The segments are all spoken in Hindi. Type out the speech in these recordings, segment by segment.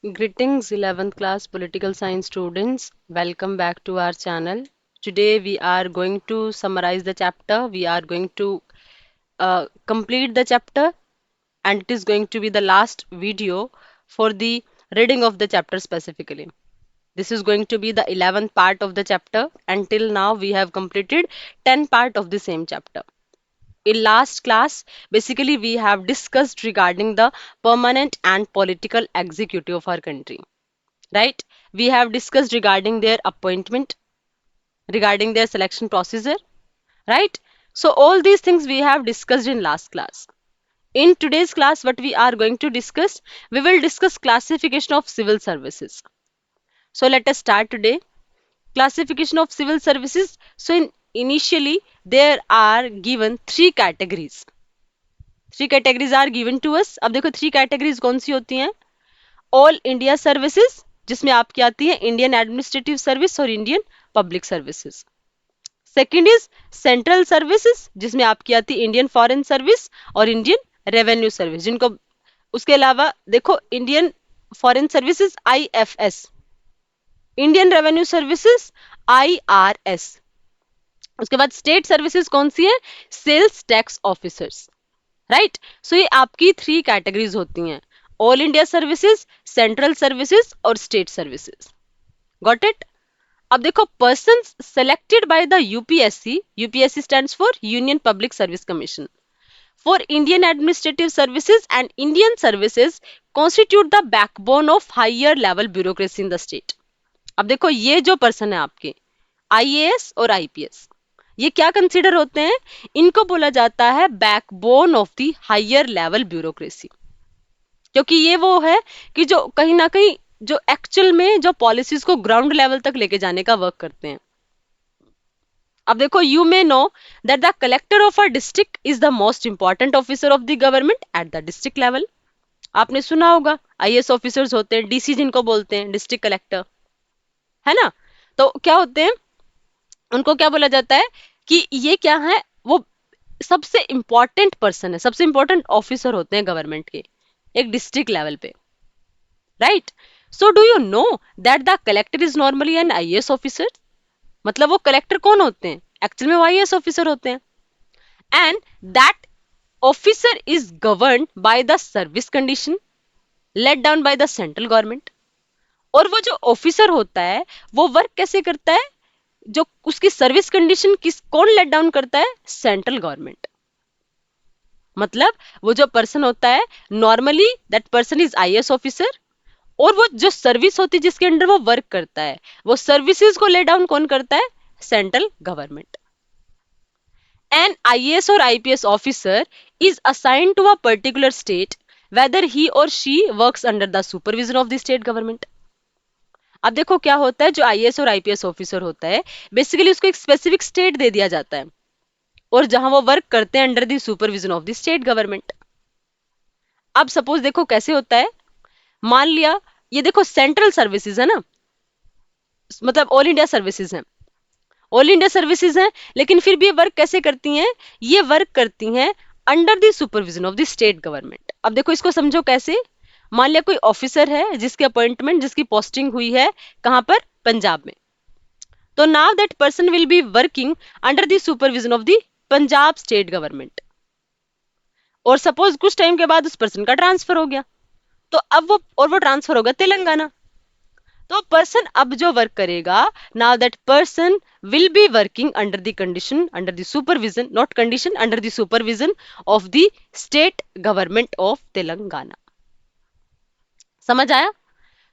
Greetings, 11th class political science students. Welcome back to our channel. Today we are going to summarize the chapter. We are going to complete the chapter, and it is going to be the last video for the reading of the chapter specifically. This is going to be the 11th part of the chapter. Until now, we have completed 10 part of the same chapter. In last class, basically we have discussed regarding the permanent and political executive of our country, right? We have discussed regarding their appointment, regarding their selection procedure, right? So all these things we have discussed in last class. In today's class, what we are going to discuss, we will discuss classification of civil services. So let us start today. Classification of civil services. So initially there are given three categories. Three categories are given to us. अब देखो थ्री कैटेगरीज कौन सी होती हैं. ऑल इंडिया सर्विसेज, जिसमें आपकी आती है इंडियन एडमिनिस्ट्रेटिव सर्विस और Indian public services. Second is central services, जिसमें आपकी आती है इंडियन फॉरेन सर्विस और इंडियन रेवेन्यू सर्विस, जिनको उसके अलावा देखो Indian foreign services IFS, Indian revenue services IRS. उसके बाद स्टेट सर्विसेज कौन सी है, सेल्स टैक्स ऑफिसर्स, राइट. सो ये आपकी थ्री कैटेगरीज होती हैं, all India services, central services और स्टेट सर्विसेज. Got it. अब देखो person selected bye the UPSC, UPSC stands for Union Public Service Commission, for Indian administrative services and Indian services constitute the backbone of higher level bureaucracy in the state. अब देखो ये जो पर्सन है आपके आईएएस और आईपीएस, ये क्या कंसीडर होते हैं, इनको बोला जाता है backbone of the higher level bureaucracy, क्योंकि ये वो है कि जो कहीं ना कहीं जो एक्चुअल में जो पॉलिसीज को ग्राउंड लेवल तक लेके जाने का वर्क करते हैं. अब देखो you may know that the collector of a district is the most important officer of the government at the district level. आपने सुना होगा आईएएस ऑफिसर्स होते हैं, डीसी जिनको बोलते हैं, डिस्ट्रिक्ट कलेक्टर, है ना. तो क्या होते हैं, उनको क्या बोला जाता है कि ये क्या है, वो सबसे इंपॉर्टेंट पर्सन है, सबसे इंपॉर्टेंट ऑफिसर होते हैं गवर्नमेंट के एक डिस्ट्रिक्ट लेवल पे, right. So do you know that the collector is normally an IAS officer. मतलब वो कलेक्टर कौन होते हैं, एक्चुअल में वो आईएएस ऑफिसर होते हैं. And that officer is govern by the service condition laid down by the central government. और वो जो ऑफिसर होता है वो वर्क कैसे करता है, जो उसकी सर्विस कंडीशन किस कौन लेट डाउन करता है, सेंट्रल गवर्नमेंट. मतलब वो जो पर्सन होता है normally that person is IAS officer, और वो जो सर्विस होती है जिसके अंडर वो वर्क करता है, वो सर्विसेज को ले डाउन कौन करता है, सेंट्रल गवर्नमेंट. एन आईएएस और IPS officer is assigned to a particular state whether he और she works under the supervision of the state government. अब देखो क्या होता है, जो आईएएस और आईपीएस ऑफिसर होता है बेसिकली उसको एक स्पेसिफिक स्टेट दे दिया जाता है, और जहां वो वर्क करते हैं under the supervision of the state government. अब सपोज देखो कैसे होता है, मान लिया ये देखो सेंट्रल सर्विसेज है ना, मतलब ऑल इंडिया सर्विसेज हैं, ऑल इंडिया सर्विसेज हैं, लेकिन फिर भी ये वर्क कैसे करती हैं, ये वर्क करती हैं under the supervision of the state government. अब देखो इसको समझो कैसे, मान लिया कोई ऑफिसर है जिसकी अपॉइंटमेंट, जिसकी पोस्टिंग हुई है कहां पर, पंजाब में. तो now that person will be working under the supervision of the Punjab state government. और सपोज कुछ टाइम के बाद उस पर्सन का ट्रांसफर हो गया, तो अब वो ट्रांसफर होगा तेलंगाना. तो पर्सन अब जो वर्क करेगा, now that person will be working under the condition, under the supervision, not condition, under the supervision of the state government of Telangana. समझ आया.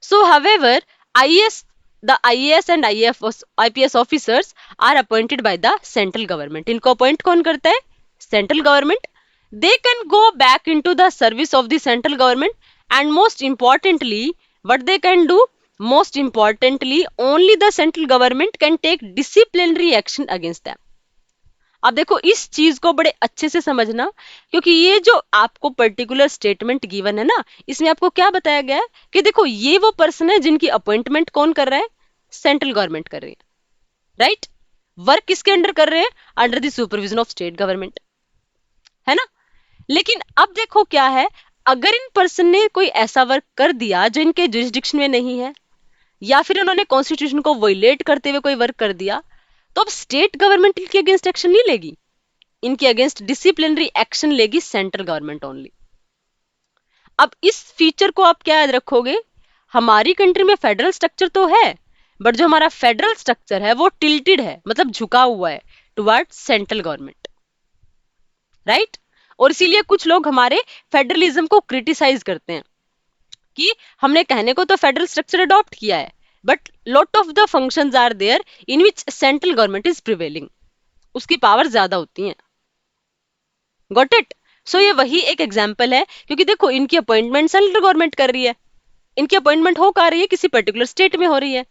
So however IAS, the IAS and IPS officers are appointed by the central government. इनको अपॉइंट कौन करता है, central government. They can go back into the service of the central government, and most importantly what they can do, most importantly only the central government can take disciplinary action against them. अब देखो इस चीज को बड़े अच्छे से समझना, क्योंकि ये जो आपको पर्टिकुलर स्टेटमेंट गिवन है ना, इसमें आपको क्या बताया गया है कि देखो ये वो पर्सन है जिनकी अपॉइंटमेंट कौन कर रहा है, सेंट्रल गवर्नमेंट कर रही है, राइट. वर्क किसके अंडर कर रहे हैं, under the supervision of state government, है ना. लेकिन अब देखो क्या है, अगर इन पर्सन ने कोई ऐसा वर्क कर दिया जो इनके जुरिस्डिक्शन में नहीं है, या फिर उन्होंने कॉन्स्टिट्यूशन को वायलेट करते हुए कोई वर्क कर दिया, तो अब स्टेट गवर्नमेंट इनके अगेंस्ट एक्शन नहीं लेगी, इनके अगेंस्ट डिसिप्लिनरी एक्शन लेगी सेंट्रल गवर्नमेंट ओनली। अब इस फीचर को आप क्या याद रखोगे, हमारी कंट्री में फेडरल स्ट्रक्चर तो है, बट जो हमारा फेडरल स्ट्रक्चर है वो टिल्टेड है, मतलब झुका हुआ है टुवर्ड सेंट्रल गवर्नमेंट, राइट। और इसीलिए कुछ लोग हमारे फेडरलिज्म को क्रिटिसाइज करते हैं कि हमने कहने को तो फेडरल स्ट्रक्चर अडॉप्ट किया है, but lot of the functions are there in which central government is prevailing, उसकी पावर ज्यादा होती है। Got it. सो ये वही एक एग्जाम्पल है, क्योंकि देखो इनकी अपॉइंटमेंट सेंट्रल गवर्नमेंट कर रही है, इनकी अपॉइंटमेंट हो कहा रही है, किसी पर्टिकुलर स्टेट में हो रही है,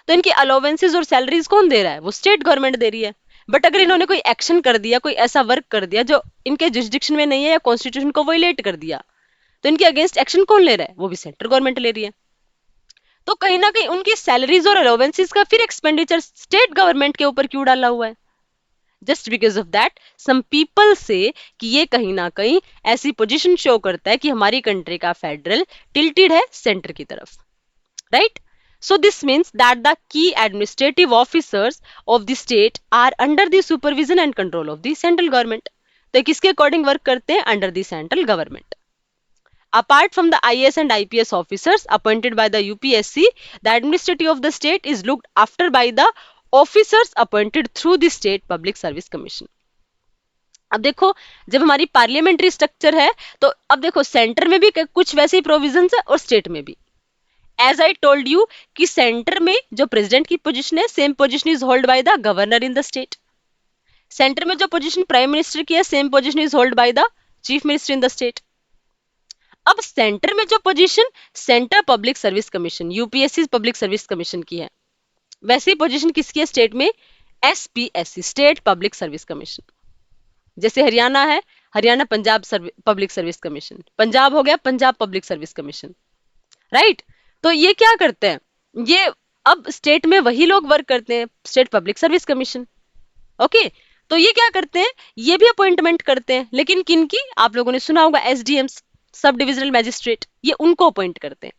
तो इनकी अलाउंसेस और सैलरीज कौन दे रहा है, वो स्टेट गवर्नमेंट दे रही है। बट अगर इन्होंने कोई एक्शन कर दिया, कोई ऐसा वर्क कर दिया जो इनके जुरिस्डिक्शन में नहीं है या कॉन्स्टिट्यूशन को वायलेट कर दिया, तो इनके अगेंस्ट एक्शन कौन ले रहा है, वो भी सेंट्रल गवर्नमेंट ले रही है। तो कहीं ना कहीं उनकी सैलरीज और अलाउंसेस का फिर एक्सपेंडिचर स्टेट गवर्नमेंट के ऊपर क्यों डाला हुआ है? Just because of that some people say कि ये कहीं ना कहीं ऐसी पोजीशन शो करता है कि हमारी कंट्री का फेडरल टिल्टेड है सेंटर की तरफ, right. So this means that the key administrative officers of the state are under the supervision and control of the central government. तो किसके अकॉर्डिंग वर्क करते हैं? Under the central government. Apart from the IAS and IPS officers appointed by the UPSC, the administrative of the state is looked after by the officers appointed through the State Public Service Commission. अब देखो, जब हमारी पार्लियामेंट्री स्ट्रक्चर है, तो अब देखो सेंटर में भी कुछ वैसे ही प्रोविजंस है और स्टेट में भी। एज आई टोल्ड यू कि सेंटर में जो प्रेसिडेंट की पोजीशन है, same position is hold by the governor in the state. Centre में जो पोजीशन प्राइम मिनिस्टर की है, same position is hold by the chief minister in the state. अब सेंटर में जो position centre public Service commission, UPSC public Service commission की है, वैसी पोजीशन किसकी है स्टेट में? SPSC, state public Service commission. जैसे हरियाणा है, Haryana Punjab public Service commission, Punjab हो गया Punjab public Service commission, right. तो ये क्या करते हैं, ये अब स्टेट में वही लोग वर्क करते हैं, state public Service commission, okay. तो ये क्या करते हैं, ये भी अपॉइंटमेंट करते हैं, लेकिन किन की? आप लोगों ने सुना होगा एसडीएम्स, सब डिविजनल मैजिस्ट्रेट, ये उनको अपॉइंट करते हैं।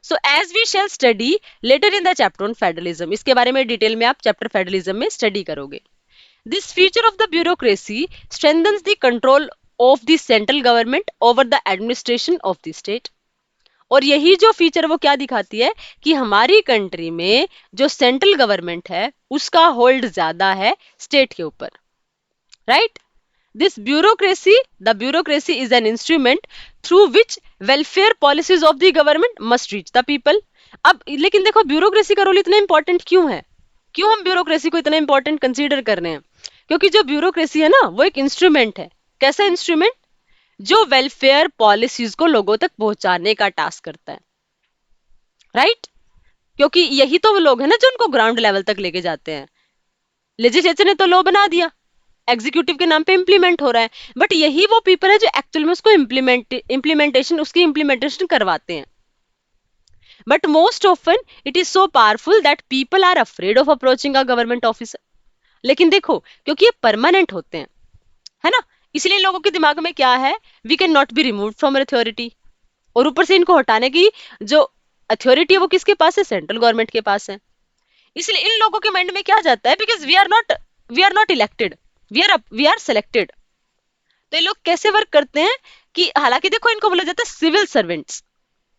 So as we shall study later in the chapter on federalism, इसके बारे में डिटेल में आप चैप्टर फेडरलिज्म में स्टडी करोगे। This feature of the bureaucracy strengthens the control of the central government over the administration of the state. और यही जो फीचर वो क्या दिखाती है कि हमारी कंट्री में जो सेंट्रल गवर्नमेंट है उसका होल्ड ज्यादा है स्टेट के ऊपर, right. This bureaucracy, the bureaucracy is an instrument through which welfare policies of the government must reach the people. अब लेकिन देखो ब्यूरोक्रेसी का रोल इतना इंपॉर्टेंट क्यों है, क्यों हम ब्यूरोक्रेसी को इतना इंपॉर्टेंट कंसीडर कर रहे हैं? क्योंकि जो ब्यूरोक्रेसी है ना, वो एक इंस्ट्रूमेंट है। कैसा इंस्ट्रूमेंट? जो वेलफेयर पॉलिसीज को लोगों तक पहुंचाने का टास्क करता है, राइट। क्योंकि यही तो वो लोग हैं ना जो उनको ग्राउंड लेवल तक लेके जाते हैं। लेजिस्लेचर ने तो लॉ बना दिया, एग्जीक्यूटिव के नाम पे इंप्लीमेंट हो रहा है, बट यही वो पीपल है जो एक्चुअल में उसको उसकी इंप्लीमेंटेशन करवाते हैं। But most often it is so powerful that people are afraid of approaching a government officer. लेकिन देखो, क्योंकि ये परमानेंट होते हैं, है ना, इसलिए लोगों के दिमाग में क्या है, we can not be remove from authority. और ऊपर से इनको हटाने की जो अथॉरिटी है वो किसके पास है? सेंट्रल गवर्नमेंट के पास है। इसलिए इन लोगों के माइंड में क्या जाता है, because we are not elected, we are selected. तो ये लोग कैसे वर्क करते हैं कि हालांकि देखो इनको बोला जाता है सिविल सर्वेंट्स,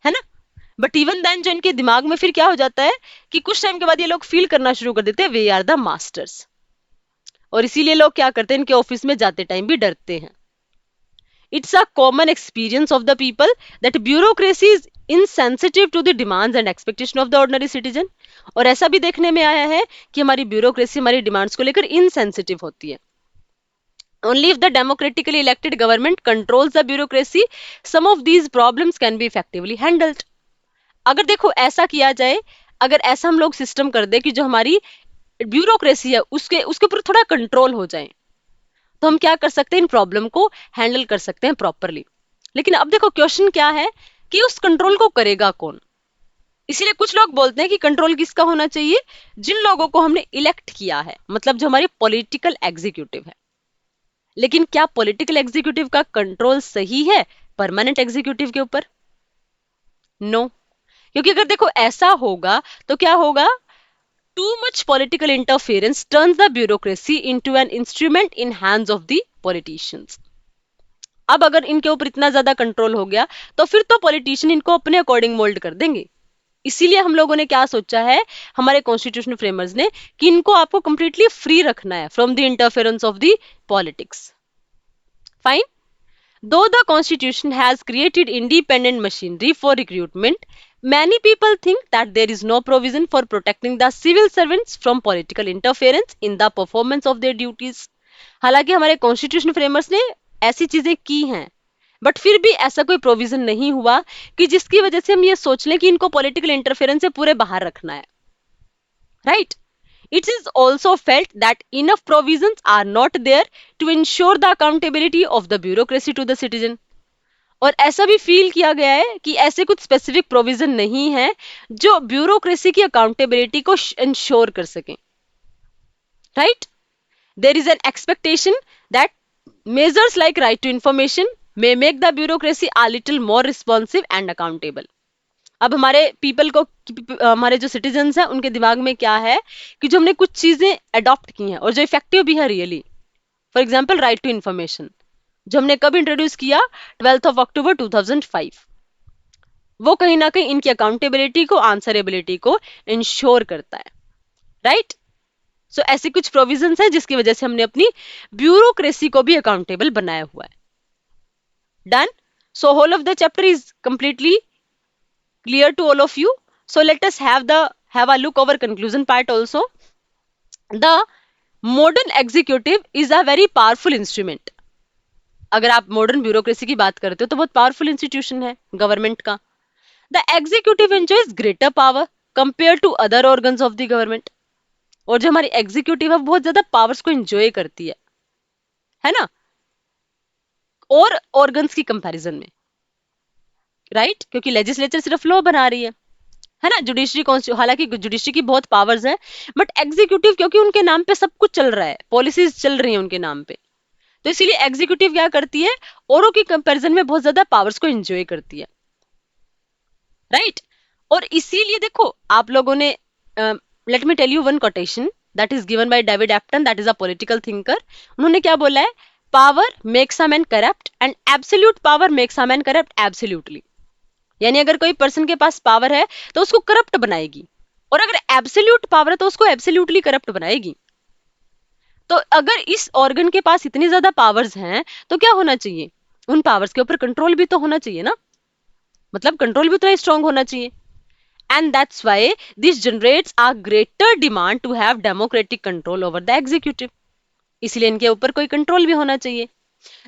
है ना, बट इवन देन जो इनके दिमाग में फिर क्या हो जाता है कि कुछ टाइम के बाद ये लोग फील करना शुरू कर देते हैं वी आर द मास्टर्स। और इसीलिए लोग क्या करते हैं, इनके ऑफिस में जाते टाइम भी डरते हैं। It's a common experience of the people that bureaucracy is insensitive to the demands and expectation of the ordinary citizen। और ऐसा भी देखने में आया है कि हमारी ब्यूरोक्रेसी हमारी डिमांड्स को लेकर इनसेंसिटिव होती है। Only if the democratically elected government controls the bureaucracy, some of these problems can be effectively handled। अगर देखो ऐसा किया जाए, अगर ऐसा हम लोग सिस्टम कर दे कि जो हमारी ब्यूरोक्रेसी है उसके उसके ऊपर थोड़ा कंट्रोल हो जाए, तो हम क्या कर सकते हैं, इन प्रॉब्लम को हैंडल कर सकते हैं प्रॉपरली। लेकिन अब देखो क्वेश्चन क्या है कि उस कंट्रोल को करेगा कौन? इसीलिए कुछ लोग बोलते हैं कि कंट्रोल किसका होना चाहिए? जिन लोगों को हमने इलेक्ट किया है, मतलब जो हमारे पॉलिटिकल एग्जीक्यूटिव है। लेकिन क्या पॉलिटिकल एग्जीक्यूटिव का कंट्रोल सही है? परमानेंट एग्जीक्यूटिव के ऊपर? नो, क्योंकि अगर देखो ऐसा होगा तो क्या होगा, too much political interference turns the bureaucracy into an instrument in hands of the politicians. अब अगर इनके ऊपर इतना ज्यादा कंट्रोल हो गया तो फिर तो पॉलिटिशियन इनको अपने अकॉर्डिंग मोल्ड कर देंगे। इसीलिए हम लोगों ने क्या सोचा है, हमारे कॉन्स्टिट्यूशन फ्रेमर्स ने, कि इनको आपको कंप्लीटली फ्री रखना है from the interference of the politics. Fine. Though the Constitution has created independent machinery for recruitment, many people think that there is no provision for protecting the civil servants from political interference in the performance of their duties. हालांकि हमारे कॉन्स्टिट्यूशन फ्रेमर्स ने ऐसी चीजें की हैं, बट फिर भी ऐसा कोई प्रोविजन नहीं हुआ कि जिसकी वजह से हम ये सोच लें कि इनको पॉलिटिकल इंटरफेरेंस से पूरे बाहर रखना है, right? It is also felt that enough provisions are not there to ensure the accountability of the bureaucracy to the citizen. और ऐसा भी फील किया गया है कि ऐसे कुछ स्पेसिफिक प्रोविजन नहीं है जो ब्यूरोक्रेसी की अकाउंटेबिलिटी को इंश्योर कर सकें, right? There is an expectation that measures like right to information may make the bureaucracy a little more responsive and accountable. अब हमारे पीपल को, हमारे जो सिटीजन्स हैं उनके दिमाग में क्या है कि जो हमने कुछ चीजें अडॉप्ट की हैं और जो इफेक्टिव भी है really, for example right to information, जो हमने कब इंट्रोड्यूस किया, 12 अक्टूबर 2005, वो कहीं ना कहीं इनकी अकाउंटेबिलिटी को, आंसरेबिलिटी को इंश्योर करता है, राइट? सो ऐसी कुछ प्रोविजंस हैं जिसकी वजह से हमने अपनी ब्यूरोक्रेसी को भी अकाउंटेबल बनाया हुआ है। Done. So whole of the chapter is completely clear to all of you. So let us have a look over conclusion part also. The modern executive is a very powerful instrument. अगर आप मॉडर्न ब्यूरोक्रेसी की बात करते हो तो बहुत पावरफुल इंस्टीट्यूशन है गवर्नमेंट का। The executive enjoys greater power compare to other organs of the government. और जो हमारी एग्जीक्यूटिव है बहुत ज्यादा पावर्स को एंजॉय करती है ना, और ऑर्गन्स की कंपैरिजन में, राइट? क्योंकि लेजिस्लेचर सिर्फ लॉ बना रही है ना, जुडिशरी, हालांकि जुडिशरी की बहुत पावर्स हैं, बट एग्जीक्यूटिव क्योंकि उनके नाम पे सब कुछ चल रहा है, पॉलिसीज चल रही हैं उनके नाम पे, तो इसीलिए एग्जीक्यूटिव क्या करती है, औरों की कंपैरिजन में बहुत ज्यादा पावर्स को एंजॉय करती है, राइट? और इसीलिए देखो आप लोगों ने, let me tell you one quotation that is given by David Apter, that is a political thinker. उन्होंने क्या बोला है, power makes a man corrupt and absolute power makes a man corrupt absolutely. यानी अगर कोई पर्सन के पास पावर है तो उसको करप्ट बनाएगी, और अगर एब्सोल्यूट पावर है तो उसको एब्सोल्यूटली करप्ट बनाएगी। तो अगर इस ऑर्गन के पास इतनी ज्यादा पावर्स हैं तो क्या होना चाहिए, उन पावर्स के ऊपर कंट्रोल भी तो होना चाहिए ना, मतलब कंट्रोल भी उतना स्ट्रांग होना चाहिए। And that's why this generates a greater demand to have democratic control over the executive. इसलिए इनके ऊपर कोई कंट्रोल भी होना चाहिए।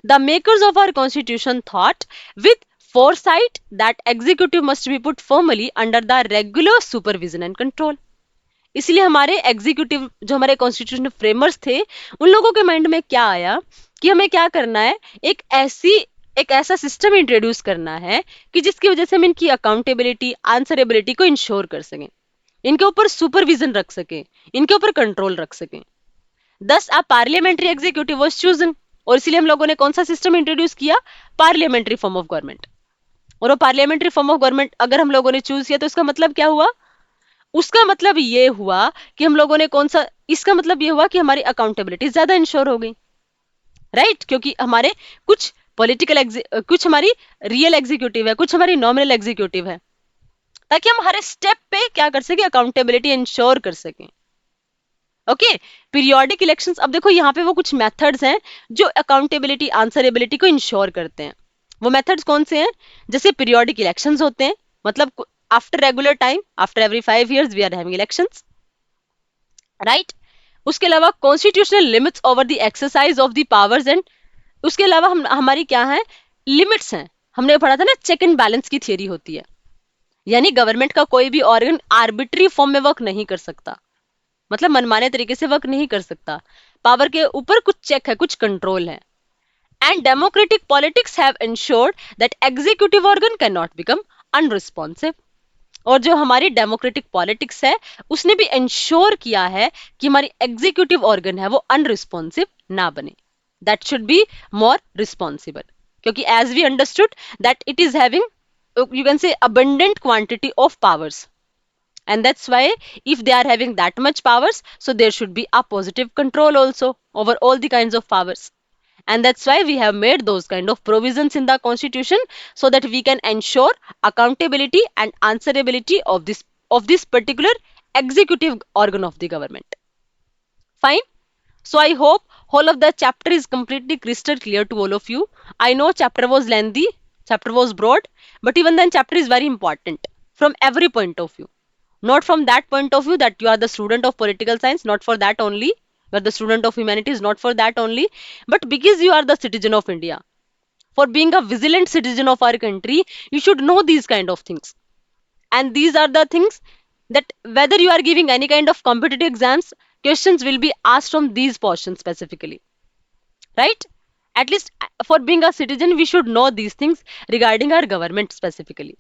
The makers of our constitution thought with foresight that executive must be put formally under the regular supervision and control. इसलिए हमारे एग्जीक्यूटिव, जो हमारे कॉन्स्टिट्यूशन फ्रेमर्स थे, उन लोगों के माइंड में क्या आया कि हमें क्या करना है, एक ऐसा सिस्टम इंट्रोड्यूस करना है कि जिसकी वजह से हम इनकी अकाउंटेबिलिटी, आंसरेबिलिटी को इंश्योर कर सकें, इनके ऊपर सुपरविजन रख सकें, इनके ऊपर कंट्रोल रख सकें। दस a parliamentary executive was chosen, और इसीलिए हम लोगों ने कौन सा सिस्टम इंट्रोड्यूस किया, पार्लियामेंट्री फॉर्म ऑफ गवर्नमेंट। और वो पार्लियामेंट्री फॉर्म ऑफ गवर्नमेंट अगर हम लोगों ने चूज किया तो इसका मतलब क्या हुआ, उसका मतलब ये हुआ कि हम लोगों ने कौन सा, इसका मतलब ये हुआ कि हमारी अकाउंटेबिलिटी ज्यादा इंश्योर हो गई, राइट? क्योंकि हमारे कुछ कुछ हमारी रियल एग्जीक्यूटिव है, कुछ हमारी नॉमिनल एग्जीक्यूटिव है, ताकि हम हर स्टेप पे क्या कर सके, अकाउंटेबिलिटी इंश्योर कर सकें। ओके, पीरियोडिक इलेक्शंस, अब देखो यहाँ पे वो कुछ मेथड्स हैं जो अकाउंटेबिलिटी, आंसरेबिलिटी को इंश्योर करते हैं। वो मेथड्स कौन से हैं, जैसे पीरियोडिक इलेक्शंस होते हैं, मतलब after regular time, after every 5 years we are having elections, right? उसके अलावा constitutional limits over the exercise of the powers, and उसके अलावा हमारी क्या है, लिमिट्स हैं। हमने पढ़ा था ना, चेक एंड बैलेंस की थियरी होती है, यानी गवर्नमेंट का कोई भी ऑर्गन आर्बिट्री फॉर्म में वर्क नहीं कर सकता, मतलब मनमाने तरीके से वर्क नहीं कर सकता, पावर के ऊपर कुछ चेक है, कुछ कंट्रोल है। And democratic politics have ensured that executive organ cannot become unresponsive. और जो हमारी डेमोक्रेटिक पॉलिटिक्स है उसने भी इंश्योर किया है कि हमारी एग्जीक्यूटिव ऑर्गन है वो अनरिस्पॉन्सिव ना बने, that should be more responsible. क्योंकि as we understood that it is having you can say abundant quantity of powers, and that's why if they are having that much powers, so there should be a positive control also over all the kinds of powers. And that's why we have made those kind of provisions in the constitution, so that we can ensure accountability and answerability of this particular executive organ of the government. Fine. So I hope whole of the chapter is completely crystal clear to all of you. I know chapter was lengthy, chapter was broad, but even then chapter is very important from every point of view. Not from that point of view that you are the student of political science, not for that only. You are the student of humanities, not for that only, but because you are the citizen of India. For being a vigilant citizen of our country, you should know these kind of things. And these are the things that whether you are giving any kind of competitive exams, questions will be asked from these portions specifically, right? At least for being a citizen, we should know these things regarding our government specifically.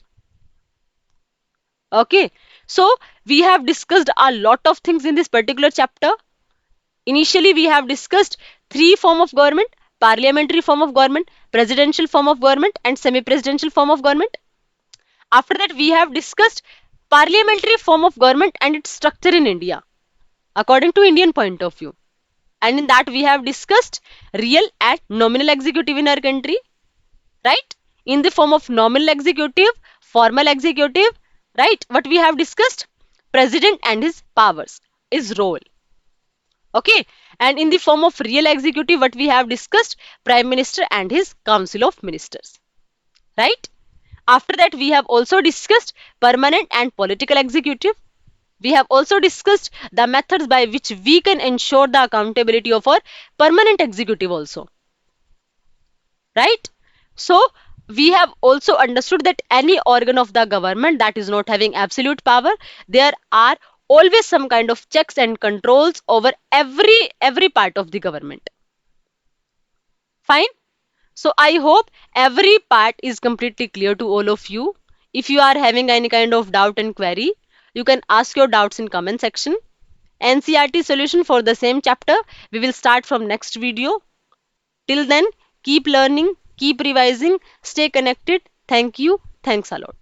Okay, so we have discussed a lot of things in this particular chapter. Initially, we have discussed three form of government: parliamentary form of government, presidential form of government, and semi-presidential form of government. After that, we have discussed parliamentary form of government and its structure in India, according to Indian point of view. And in that, we have discussed real and nominal executive in our country, right? In the form of nominal executive, formal executive, right? What we have discussed? President and his powers, his role. Okay. And in the form of real executive, what we have discussed? Prime Minister and his Council of Ministers, right? After that, we have also discussed permanent and political executive. We have also discussed the methods by which we can ensure the accountability of our permanent executive also, right? So we have also understood that any organ of the government that is not having absolute power, there are always some kind of checks and controls over every part of the government. Fine. So I hope every part is completely clear to all of you. If you are having any kind of doubt and query, you can ask your doubts in comment section. NCRT solution for the same chapter we will start from next video. Till then, keep learning, keep revising, stay connected. Thank you. Thanks a lot.